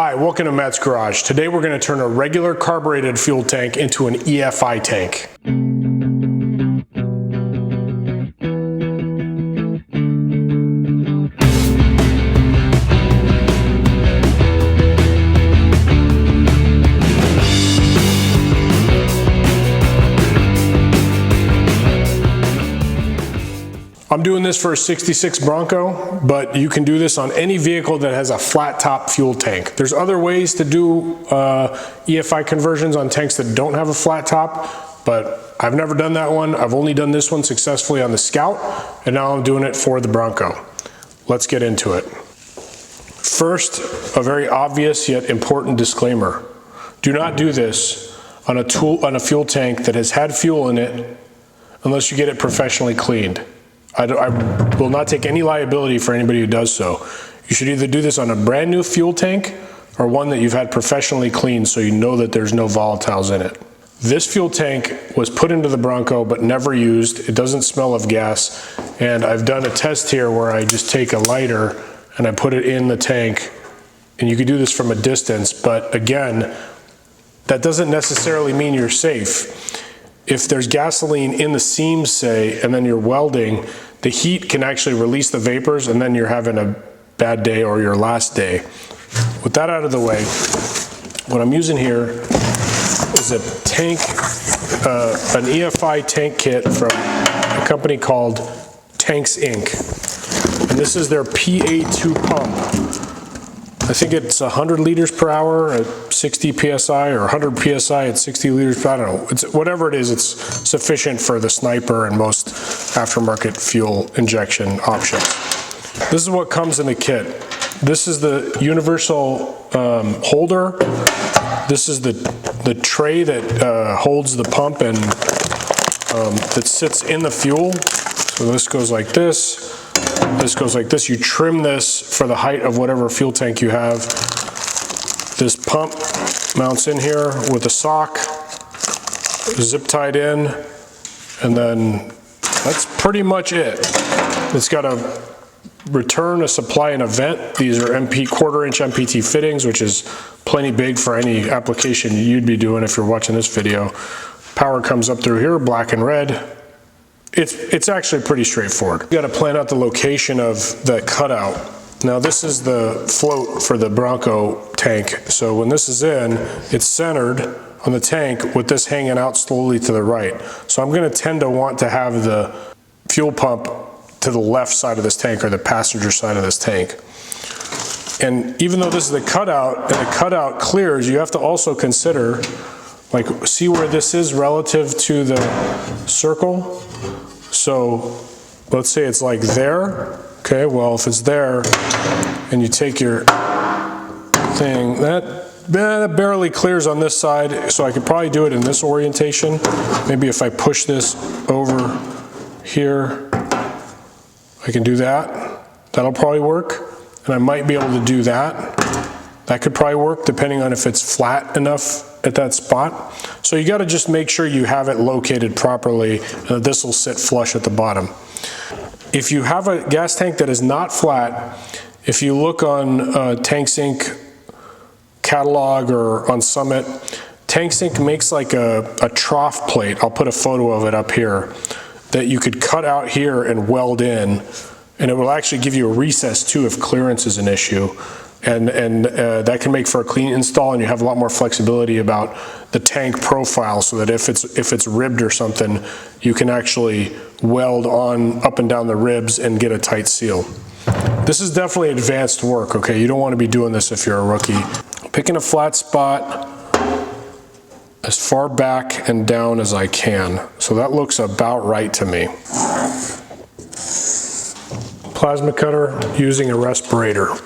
Hi, welcome to Matt's Garage. Today we're going to turn a regular carbureted fuel tank into an EFI tank. I'm doing this for a 66 Bronco, but you can do this on any vehicle that has a flat top fuel tank. There's other ways to do EFI conversions on tanks that don't have a flat top, but I've never done that one. I've only done this one successfully on the Scout, and now I'm doing it for the Bronco. Let's get into it. First, a very obvious yet important disclaimer. Do not do this on a fuel tank that has had fuel in it unless you get it professionally cleaned. I will not take any liability for anybody who does so. You should either do this on a brand new fuel tank or one that you've had professionally cleaned so you know that there's no volatiles in it. This fuel tank was put into the Bronco but never used. It doesn't smell of gas, and I've done a test here where I just take a lighter and I put it in the tank, and you can do this from a distance, but again, that doesn't necessarily mean you're safe. If there's gasoline in the seams, say, and then you're welding, the heat can actually release the vapors, and then you're having a bad day or your last day. With that out of the way, what I'm using here is a tank, an EFI tank kit from a company called Tanks Inc. And this is their PA2 pump. I think it's 100 liters per hour at 60 PSI or 100 PSI at 60 liters per hour. I don't know. It's, whatever it is, it's sufficient for the Sniper and most aftermarket fuel injection options. This is what comes in the kit. This is the universal holder. This is the tray that holds the pump and that sits in the fuel. So this goes like this. This goes like this. You trim this for the height of whatever fuel tank you have. This pump mounts in here with a sock, zip tied in, and then that's pretty much it. It's got a return, a supply, and a vent. These are quarter-inch MPT fittings, which is plenty big for any application you'd be doing if you're watching this video. Power comes up through here, black and red. It's actually pretty straightforward. You got to plan out the location of the cutout. Now this is the float for the Bronco tank. So when this is in, it's centered on the tank with this hanging out slowly to the right. So I'm going to tend to want to have the fuel pump to the left side of this tank, or the passenger side of this tank. And even though this is the cutout and the cutout clears, you have to also consider, like, see where this is relative to the circle. So let's say it's like there. Okay, well, if it's there and you take your thing, that barely clears on this side, so I could probably do it in this orientation. Maybe if I push this over here, I can do that. That'll probably work. And I might be able to do that. That could probably work depending on if it's flat enough at that spot. So you got to just make sure you have it located properly, and that this will sit flush at the bottom. If you have a gas tank that is not flat, if you look on Tanks Inc. catalog or on Summit, Tanks Inc. makes like a trough plate. I'll put a photo of it up here that you could cut out here and weld in, and it will actually give you a recess too if clearance is an issue. And that can make for a clean install, and you have a lot more flexibility about the tank profile, so that if it's ribbed or something, you can actually weld on up and down the ribs and get a tight seal. This is definitely advanced work, okay? You don't want to be doing this if you're a rookie. Picking a flat spot as far back and down as I can. So that looks about right to me. Plasma cutter using a respirator.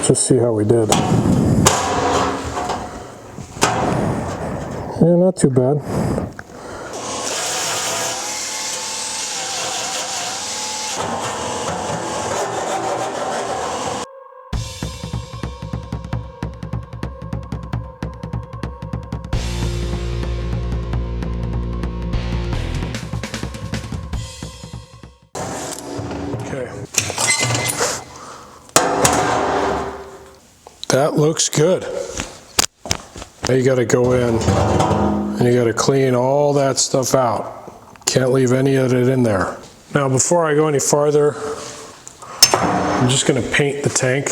Just see how we did. Yeah, not too bad. Okay. That looks good. Now you got to go in and you got to clean all that stuff out. Can't leave any of it in there. Now before I go any farther, I'm just going to paint the tank.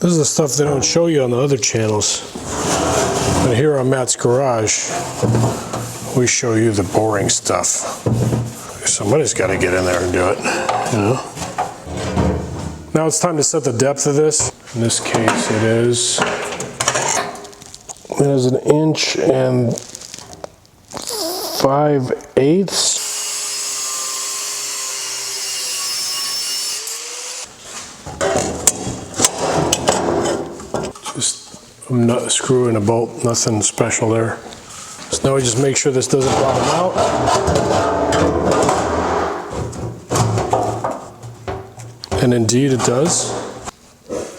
This is the stuff they don't show you on the other channels. But here on Matt's Garage, we show you the boring stuff. Somebody's got to get in there and do it, you know? Now it's time to set the depth of this. In this case, it is 1 inch and 5/8. I'm not screwing a bolt, nothing special there. So now we just make sure this doesn't bottom out. And indeed it does.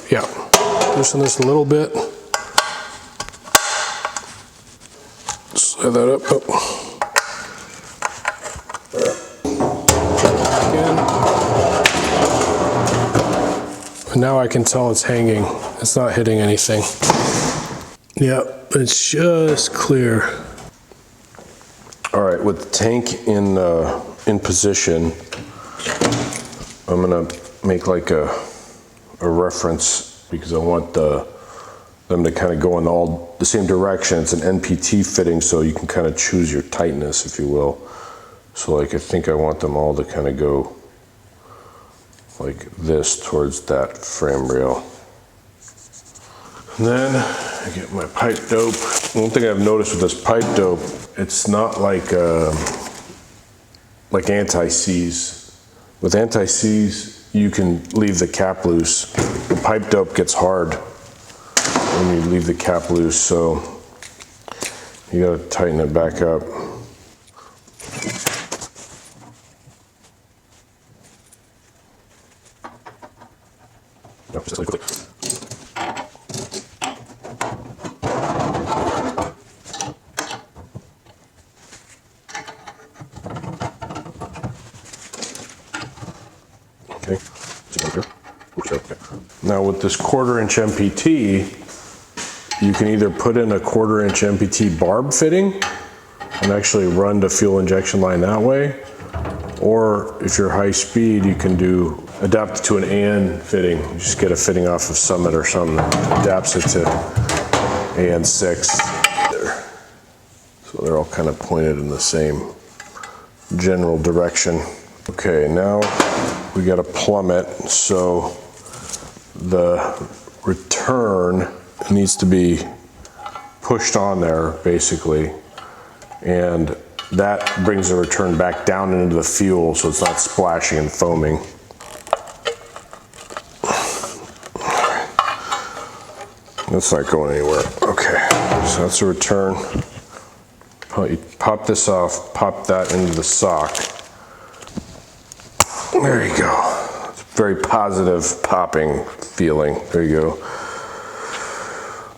Yeah, loosen this a little bit. Slide that up. Oh. Again. And now I can tell it's hanging. It's not hitting anything. Yep, it's just clear. All right, with the tank in position, I'm gonna make like a reference because I want them to kind of go in all the same direction. It's an NPT fitting, so you can kind of choose your tightness, if you will. So like I think I want them all to kind of go like this towards that frame rail. And then I get my pipe dope. One thing I've noticed with this pipe dope, it's not like anti-seize. With anti-seize, you can leave the cap loose. The pipe dope gets hard when you leave the cap loose, so you gotta tighten it back up. No, just like quick. Now with this 1/4 inch MPT, you can either put in a 1/4 inch MPT barb fitting and actually run the fuel injection line that way. Or if you're high speed, you can adapt it to an AN fitting. You just get a fitting off of Summit or something that adapts it to AN6. So they're all kind of pointed in the same general direction. Okay, now we got to plumb it, so the return needs to be pushed on there basically, and that brings the return back down into the fuel so it's not splashing and foaming. That's not going anywhere. Okay, so that's a return. You pop this off, pop that into the sock. There you go. It's a very positive popping feeling. There you go.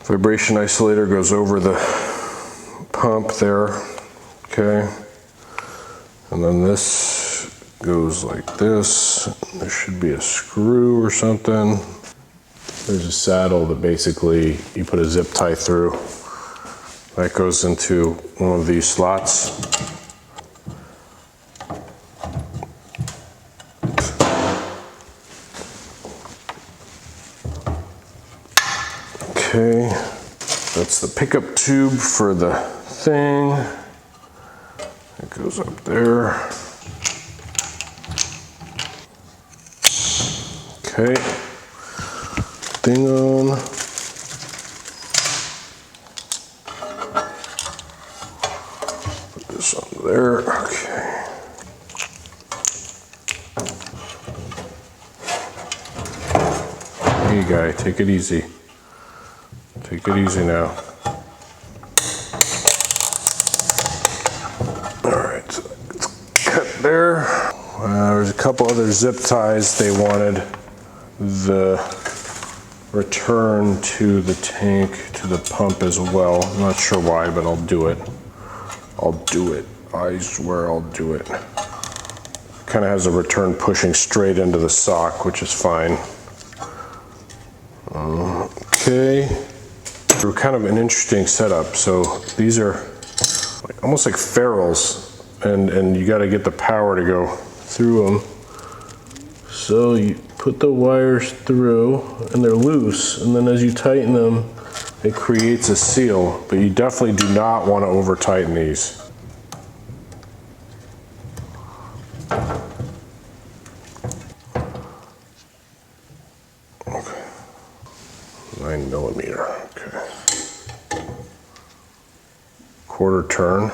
Vibration isolator goes over the pump there. Okay. And then this goes like this. There should be a screw or something. There's a saddle that basically you put a zip tie through. That goes into one of these slots. Okay, that's the pickup tube for the thing. It goes up there. Okay, thing on. there, okay. Hey guy, take it easy. Take it easy now. All right, so it's cut there. There's a couple other zip ties they wanted. The return to the tank, to the pump as well. I'm not sure why, but I'll do it. I'll do it. I swear I'll do it. Kind of has a return pushing straight into the sock, which is fine. Okay. They're kind of an interesting setup. So these are almost like ferrules, and you got to get the power to go through them. So you put the wires through, and they're loose, and then as you tighten them, it creates a seal, but you definitely do not want to over tighten these. Okay. 9mm, okay. Quarter turn.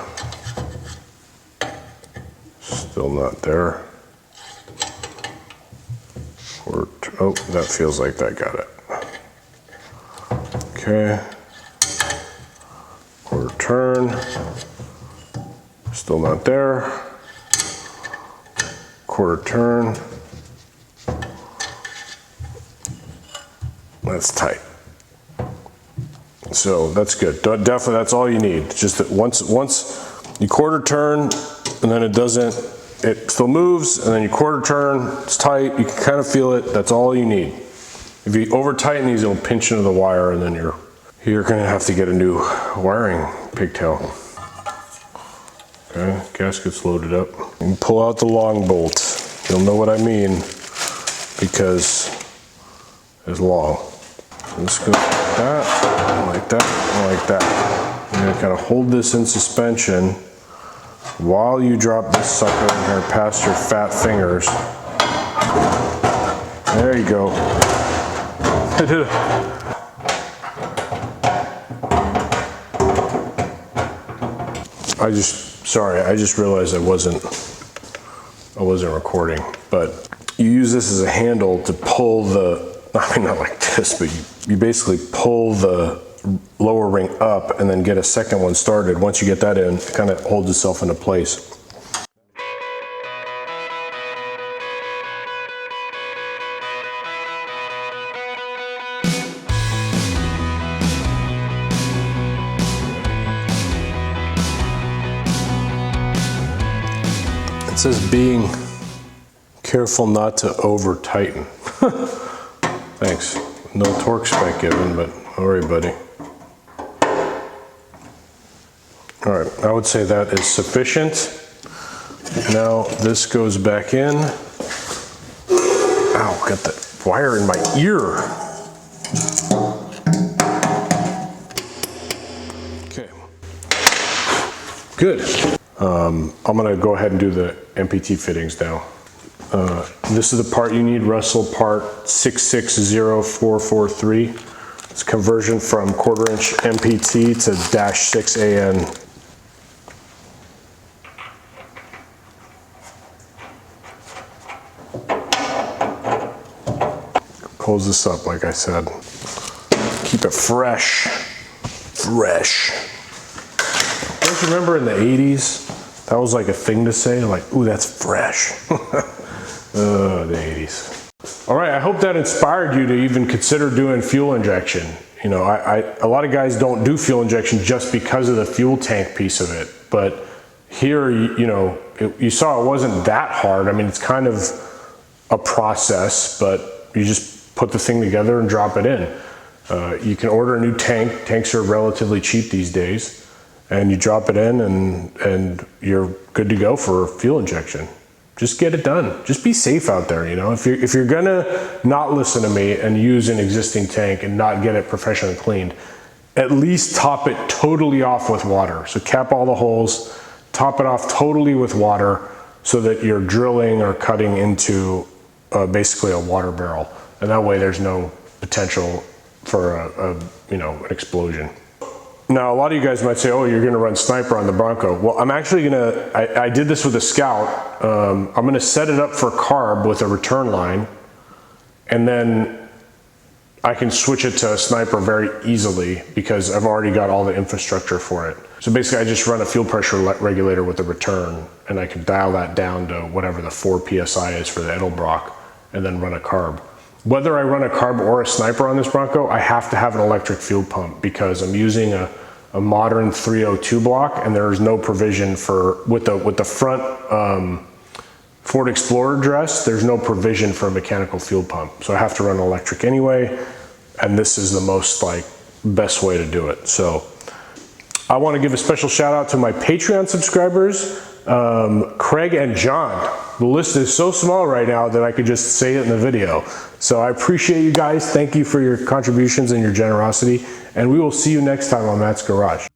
Still not there. Oh, that feels like that got it. Okay. Quarter turn. Still not there. Quarter turn. That's tight. So that's good. Definitely, that's all you need. Just that once you quarter turn, and then it still moves, and then you quarter turn, it's tight, you can kind of feel it, that's all you need. If you over tighten these, it'll pinch into the wire, and then you're gonna have to get a new wiring pigtail. Okay, gasket's loaded up. You can pull out the long bolt. You'll know what I mean, because it's long. Just go like that, like that, like that. You're gonna kind of hold this in suspension while you drop this sucker in here past your fat fingers. There you go. I did it. I just realized I wasn't recording, but you use this as a handle to pull I mean, not like this, but you basically pull the lower ring up and then get a second one started. Once you get that in, it kind of holds itself into place. It says being careful not to over tighten. Thanks. No torque spec given, but don't worry, buddy. All right, I would say that is sufficient. Now this goes back in. Ow, got the wire in my ear. Okay. Good. I'm gonna go ahead and do the MPT fittings now. This is the part you need, Russell part 660443. It's conversion from 1/4 inch MPT to -6 AN. Close this up, like I said. Keep it fresh. Fresh. Don't you remember in the 80s? That was like a thing to say, like, ooh, that's fresh. The 80s. All right, I hope that inspired you to even consider doing fuel injection. You know, a lot of guys don't do fuel injection just because of the fuel tank piece of it. But here, you know, you saw it wasn't that hard. I mean, it's kind of a process, but you just put the thing together and drop it in. You can order a new tank. Tanks are relatively cheap these days. And you drop it in and you're good to go for fuel injection. Just get it done. Just be safe out there, you know. If you're gonna not listen to me and use an existing tank and not get it professionally cleaned, at least top it totally off with water. So cap all the holes, top it off totally with water so that you're drilling or cutting into basically a water barrel. And that way there's no potential for an explosion. Now, a lot of you guys might say, oh, you're gonna run Sniper on the Bronco. Well, I'm actually gonna, I did this with a Scout. I'm gonna set it up for carb with a return line, and then I can switch it to a Sniper very easily because I've already got all the infrastructure for it. So basically I just run a fuel pressure regulator with a return, and I can dial that down to whatever the 4 PSI is for the Edelbrock, and then run a carb. Whether I run a carb or a Sniper on this Bronco, I have to have an electric fuel pump because I'm using a modern 302 block, and there is no provision for, with the front Ford Explorer dress, there's no provision for a mechanical fuel pump. So I have to run electric anyway, and this is the most best way to do it. So I want to give a special shout out to my Patreon subscribers, Craig and John. The list is so small right now that I could just say it in the video. So I appreciate you guys. Thank you for your contributions and your generosity. And we will see you next time on Matt's Garage.